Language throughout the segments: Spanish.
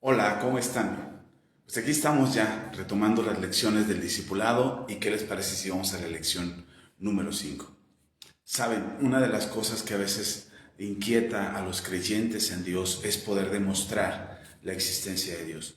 Hola, ¿cómo están? Pues aquí estamos ya retomando las lecciones del discipulado y ¿qué les parece si vamos a la lección número 5? Saben, una de las cosas que a veces inquieta a los creyentes en Dios es poder demostrar la existencia de Dios.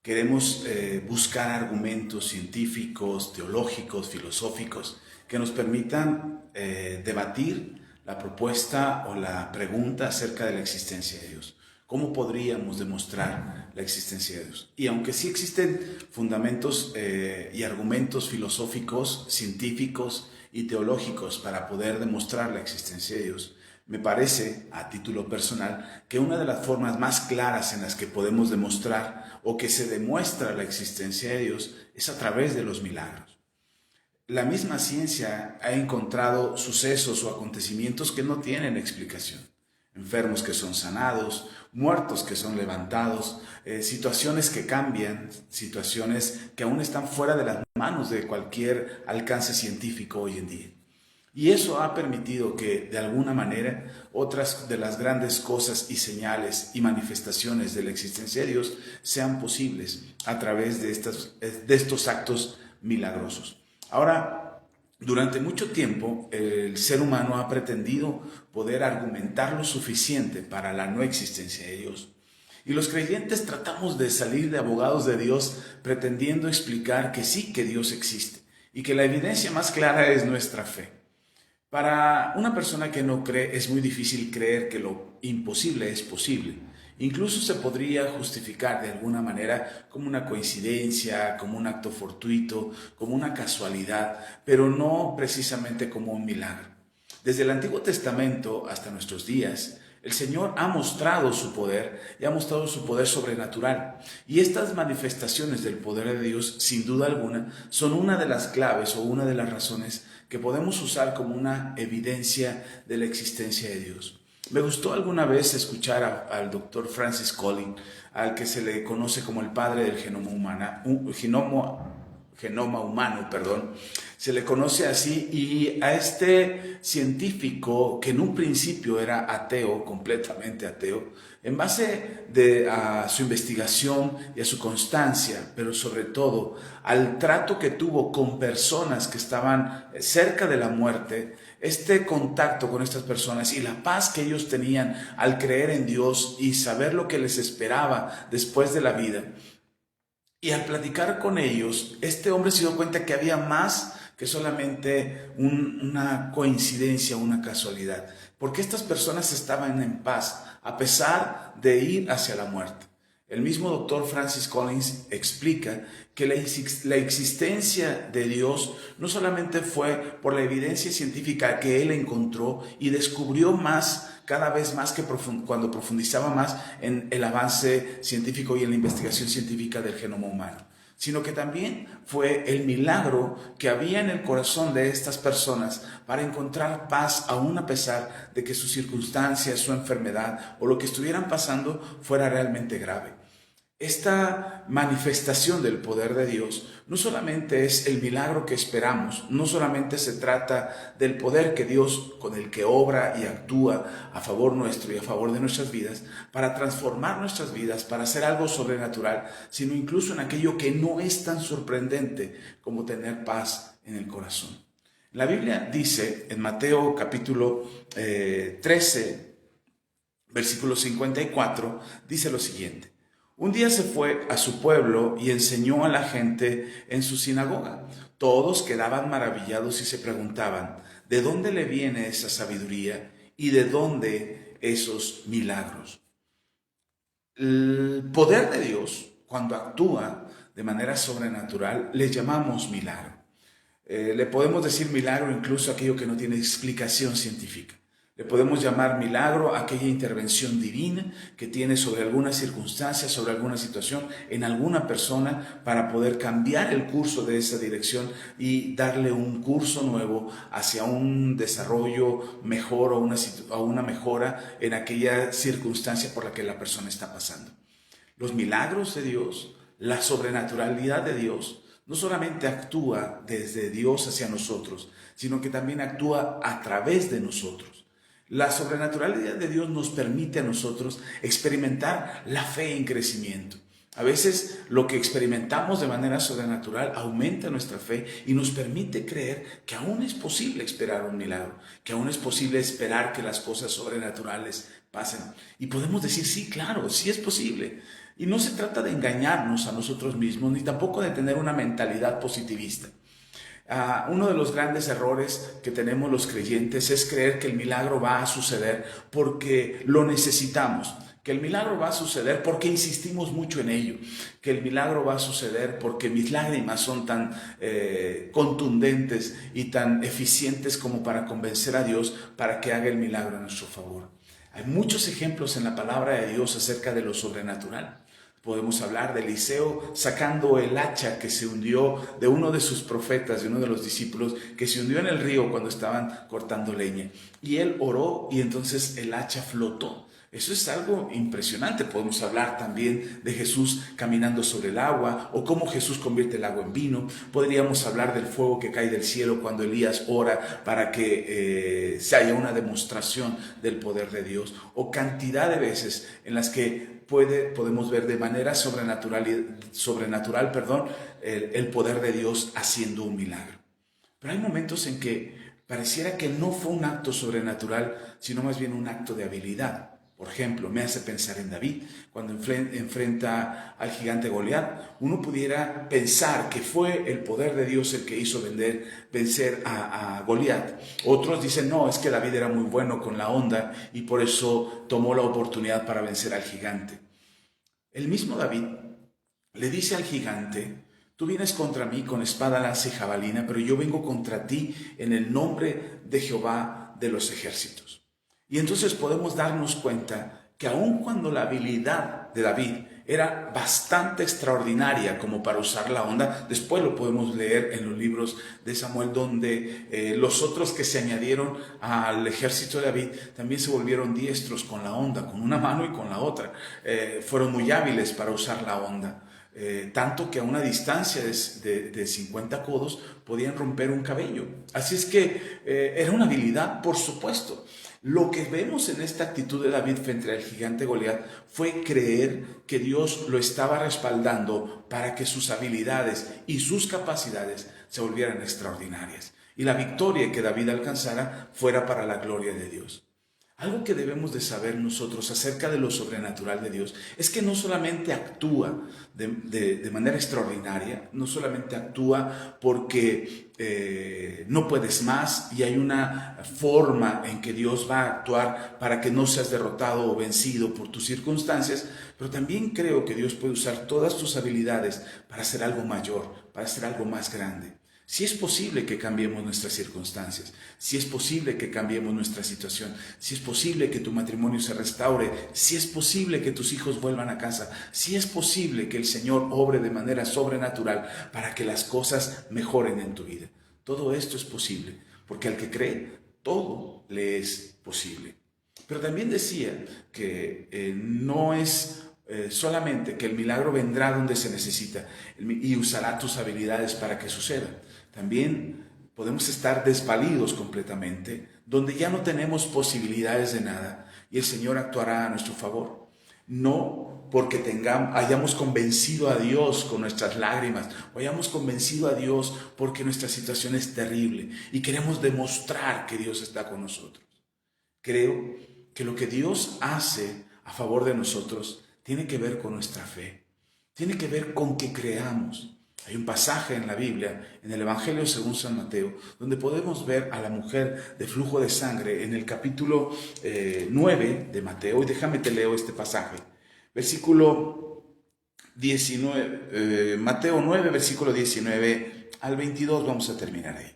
Queremos buscar argumentos científicos, teológicos, filosóficos que nos permitan debatir la propuesta o la pregunta acerca de la existencia de Dios. ¿Cómo podríamos demostrar la existencia de Dios? Y aunque sí existen fundamentos y argumentos filosóficos, científicos y teológicos para poder demostrar la existencia de Dios, me parece, a título personal, que una de las formas más claras en las que podemos demostrar o que se demuestra la existencia de Dios es a través de los milagros. La misma ciencia ha encontrado sucesos o acontecimientos que no tienen explicación. Enfermos que son sanados, muertos que son levantados, situaciones que cambian, situaciones que aún están fuera de las manos de cualquier alcance científico hoy en día. Y eso ha permitido que, de alguna manera, otras de las grandes cosas y señales y manifestaciones de la existencia de Dios sean posibles a través de estos actos milagrosos. Ahora, durante mucho tiempo, el ser humano ha pretendido poder argumentar lo suficiente para la no existencia de Dios. Y los creyentes tratamos de salir de abogados de Dios pretendiendo explicar que sí, que Dios existe y que la evidencia más clara es nuestra fe. Para una persona que no cree es muy difícil creer que lo imposible es posible. Incluso se podría justificar de alguna manera como una coincidencia, como un acto fortuito, como una casualidad, pero no precisamente como un milagro. Desde el Antiguo Testamento hasta nuestros días, el Señor ha mostrado su poder y ha mostrado su poder sobrenatural. Y estas manifestaciones del poder de Dios, sin duda alguna, son una de las claves o una de las razones que podemos usar como una evidencia de la existencia de Dios. Me gustó alguna vez escuchar al doctor Francis Collins, al que se le conoce como el padre del genoma humano, se le conoce así, y a este científico que en un principio era ateo, completamente ateo, en base a su investigación y a su constancia, pero sobre todo al trato que tuvo con personas que estaban cerca de la muerte, este contacto con estas personas y la paz que ellos tenían al creer en Dios y saber lo que les esperaba después de la vida. Y al platicar con ellos, este hombre se dio cuenta que había más que solamente una coincidencia, una casualidad, porque estas personas estaban en paz a pesar de ir hacia la muerte. El mismo doctor Francis Collins explica que la existencia de Dios no solamente fue por la evidencia científica que él encontró y descubrió más, cada vez más, que cuando profundizaba más en el avance científico y en la investigación científica del genoma humano, sino que también fue el milagro que había en el corazón de estas personas para encontrar paz aún a pesar de que sus circunstancias, su enfermedad o lo que estuvieran pasando fuera realmente grave. Esta manifestación del poder de Dios no solamente es el milagro que esperamos, no solamente se trata del poder que Dios, con el que obra y actúa a favor nuestro y a favor de nuestras vidas, para transformar nuestras vidas, para hacer algo sobrenatural, sino incluso en aquello que no es tan sorprendente como tener paz en el corazón. La Biblia dice en Mateo capítulo 13, versículo 54, dice lo siguiente: un día se fue a su pueblo y enseñó a la gente en su sinagoga. Todos quedaban maravillados y se preguntaban, ¿de dónde le viene esa sabiduría y de dónde esos milagros? El poder de Dios, cuando actúa de manera sobrenatural, le llamamos milagro. Le podemos decir milagro incluso a aquello que no tiene explicación científica. Le podemos llamar milagro a aquella intervención divina que tiene sobre alguna circunstancia, sobre alguna situación, en alguna persona, para poder cambiar el curso de esa dirección y darle un curso nuevo hacia un desarrollo mejor o una mejora en aquella circunstancia por la que la persona está pasando. Los milagros de Dios, la sobrenaturalidad de Dios, no solamente actúa desde Dios hacia nosotros, sino que también actúa a través de nosotros. La sobrenaturalidad de Dios nos permite a nosotros experimentar la fe en crecimiento. A veces lo que experimentamos de manera sobrenatural aumenta nuestra fe y nos permite creer que aún es posible esperar un milagro, que aún es posible esperar que las cosas sobrenaturales pasen. Y podemos decir, sí, claro, sí es posible. Y no se trata de engañarnos a nosotros mismos, ni tampoco de tener una mentalidad positivista. Uno de los grandes errores que tenemos los creyentes es creer que el milagro va a suceder porque lo necesitamos, que el milagro va a suceder porque insistimos mucho en ello, que el milagro va a suceder porque mis lágrimas son tan contundentes y tan eficientes como para convencer a Dios para que haga el milagro a nuestro favor. Hay muchos ejemplos en la palabra de Dios acerca de lo sobrenatural. Podemos hablar de Eliseo sacando el hacha que se hundió de uno de sus profetas, de uno de los discípulos, que se hundió en el río cuando estaban cortando leña. Y él oró y entonces el hacha flotó. Eso es algo impresionante. Podemos hablar también de Jesús caminando sobre el agua o cómo Jesús convierte el agua en vino. Podríamos hablar del fuego que cae del cielo cuando Elías ora para que se haya una demostración del poder de Dios. O cantidad de veces en las que podemos ver de manera sobrenatural, el poder de Dios haciendo un milagro. Pero hay momentos en que pareciera que no fue un acto sobrenatural, sino más bien un acto de habilidad. Por ejemplo, me hace pensar en David, cuando enfrenta al gigante Goliat. Uno pudiera pensar que fue el poder de Dios el que hizo vencer a Goliat. Otros dicen, no, es que David era muy bueno con la onda y por eso tomó la oportunidad para vencer al gigante. El mismo David le dice al gigante, tú vienes contra mí con espada, lanza y jabalina, pero yo vengo contra ti en el nombre de Jehová de los ejércitos. Y entonces podemos darnos cuenta que aun cuando la habilidad de David era bastante extraordinaria como para usar la onda, después lo podemos leer en los libros de Samuel, donde los otros que se añadieron al ejército de David también se volvieron diestros con la onda, con una mano y con la otra. Fueron muy hábiles para usar la onda. Tanto que a una distancia de 50 codos podían romper un cabello. Así es que era una habilidad, por supuesto. Lo que vemos en esta actitud de David frente al gigante Goliat fue creer que Dios lo estaba respaldando para que sus habilidades y sus capacidades se volvieran extraordinarias y la victoria que David alcanzara fuera para la gloria de Dios. Algo que debemos de saber nosotros acerca de lo sobrenatural de Dios es que no solamente actúa de manera extraordinaria, no solamente actúa porque no puedes más y hay una forma en que Dios va a actuar para que no seas derrotado o vencido por tus circunstancias, pero también creo que Dios puede usar todas tus habilidades para hacer algo mayor, para hacer algo más grande. Si es posible que cambiemos nuestras circunstancias, si es posible que cambiemos nuestra situación, si es posible que tu matrimonio se restaure, si es posible que tus hijos vuelvan a casa, si es posible que el Señor obre de manera sobrenatural para que las cosas mejoren en tu vida. Todo esto es posible, porque al que cree, todo le es posible. Pero también decía que no es solamente que el milagro vendrá donde se necesita y usará tus habilidades para que suceda. También podemos estar desvalidos completamente, donde ya no tenemos posibilidades de nada y el Señor actuará a nuestro favor. No porque hayamos convencido a Dios con nuestras lágrimas o hayamos convencido a Dios porque nuestra situación es terrible y queremos demostrar que Dios está con nosotros. Creo que lo que Dios hace a favor de nosotros tiene que ver con nuestra fe, tiene que ver con que creamos. Hay un pasaje en la Biblia, en el Evangelio según San Mateo, donde podemos ver a la mujer de flujo de sangre en el capítulo 9 de Mateo. Y déjame te leo este pasaje. Versículo 19, Mateo 9, versículo 19 al 22, vamos a terminar ahí.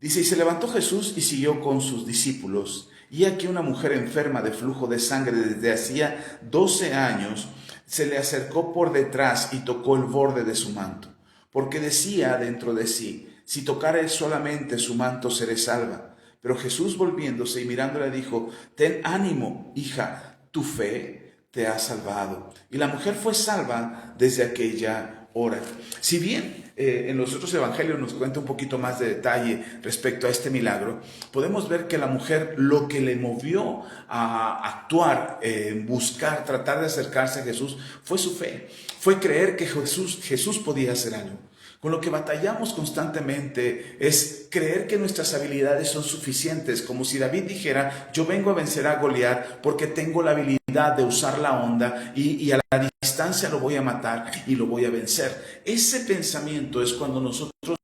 Dice, y se levantó Jesús y siguió con sus discípulos. Y aquí una mujer enferma de flujo de sangre desde hacía 12 años se le acercó por detrás y tocó el borde de su manto, porque decía dentro de sí, si tocare solamente su manto seré salva. Pero Jesús volviéndose y mirándola dijo, ten ánimo, hija, tu fe te ha salvado. Y la mujer fue salva desde aquella hora. Si bien en los otros evangelios nos cuenta un poquito más de detalle respecto a este milagro, podemos ver que la mujer, lo que le movió a actuar, buscar, tratar de acercarse a Jesús, fue su fe. Fue creer que Jesús podía hacer algo. Con lo que batallamos constantemente es creer que nuestras habilidades son suficientes, como si David dijera: yo vengo a vencer a Goliat porque tengo la habilidad de usar la honda y a la distancia lo voy a matar y lo voy a vencer. Ese pensamiento es cuando nosotros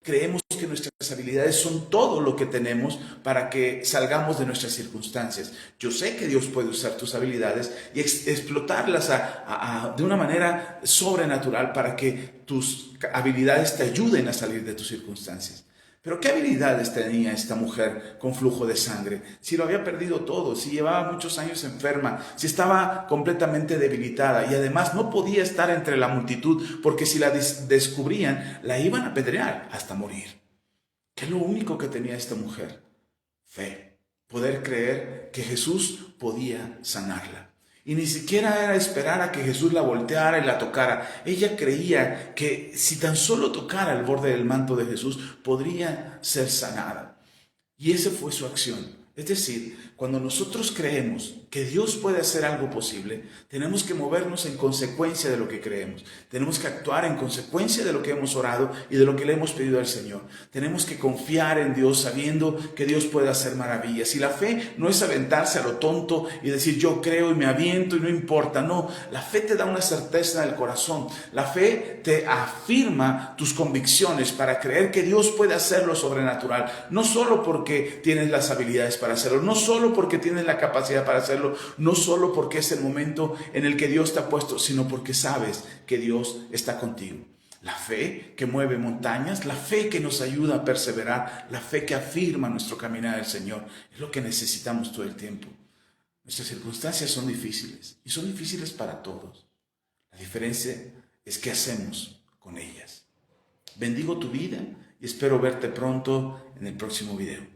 creemos que nuestras habilidades son todo lo que tenemos para que salgamos de nuestras circunstancias. Yo sé que Dios puede usar tus habilidades y explotarlas de una manera sobrenatural para que tus habilidades te ayuden a salir de tus circunstancias. Pero ¿qué habilidades tenía esta mujer con flujo de sangre? Si lo había perdido todo, si llevaba muchos años enferma, si estaba completamente debilitada y además no podía estar entre la multitud porque si la descubrían la iban a apedrear hasta morir. ¿Qué es lo único que tenía esta mujer? Fe. Poder creer que Jesús podía sanarla. Y ni siquiera era esperar a que Jesús la volteara y la tocara. Ella creía que si tan solo tocara el borde del manto de Jesús, podría ser sanada. Y esa fue su acción. Es decir, cuando nosotros creemos que Dios puede hacer algo posible, tenemos que movernos en consecuencia de lo que creemos. Tenemos que actuar en consecuencia de lo que hemos orado y de lo que le hemos pedido al Señor. Tenemos que confiar en Dios sabiendo que Dios puede hacer maravillas. Y la fe no es aventarse a lo tonto y decir yo creo y me aviento y no importa. No, la fe te da una certeza del corazón. La fe te afirma tus convicciones para creer que Dios puede hacer lo sobrenatural. No solo porque tienes las habilidades para hacerlo, no solo porque tienes la capacidad para hacerlo, no solo porque es el momento en el que Dios te ha puesto, sino porque sabes que Dios está contigo. La fe que mueve montañas, la fe que nos ayuda a perseverar, la fe que afirma nuestro caminar al Señor, es lo que necesitamos todo el tiempo. Nuestras circunstancias son difíciles y son difíciles para todos. La diferencia es qué hacemos con ellas. Bendigo tu vida y espero verte pronto en el próximo video.